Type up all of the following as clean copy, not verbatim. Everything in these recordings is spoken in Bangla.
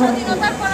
স্বাধীনতার পর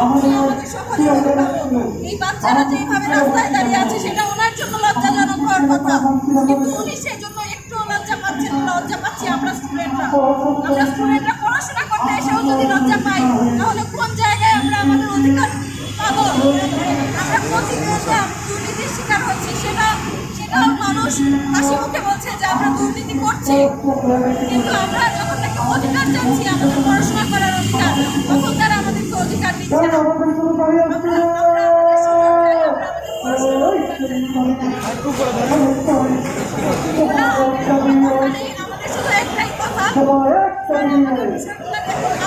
আমরা এই বাচ্চারা যেভাবে রাস্তায় দাঁড়িয়ে আছে সেটা ওনার জন্য লজ্জাজনক হওয়ার কথা, কিন্তু উনি সেই জন্য একটু লজ্জা পাচ্ছেন। লজ্জা পাচ্ছি আমরা স্টুডেন্টরা পড়াশোনা করতে এসেও যদি লজ্জা পাই তাহলে কোন জায়গায় আমরা আমাদের অধিকার পাবো? আমরা প্রতিনিয়ত দুর্নীতির শিকার হচ্ছি, সেটাও মানুষ হাসি মুখে বলছে যে আমরা দুর্নীতি করছি, কিন্তু আমরা যখন তাকে অধিকার চাচ্ছি, আমাদের পড়াশোনা করার অধিকার, তখন তারা আমাদেরকে অধিকার দিচ্ছে না।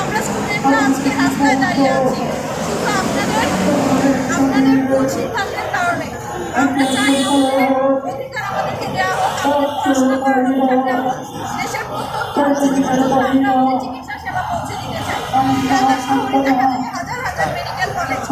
আমরা স্টুডেন্টরা আজকে রাস্তায় দাঁড়িয়ে আছি শুধু আপনাদের ভুল সিদ্ধান্তের কারণে। আমরা চাই অধিকার আমাদেরকে দেওয়া হোক, আমাদের পড়াশোনা করার অধিকার দেওয়া হোক, দেশের প্রত্যন্ত আমরা আমাদের চিকিৎসা সেবা পৌঁছে দিতে চাই। ঢাকা শহরে দেখা যাবে হাজার হাজার মেডিকেল কলেজ।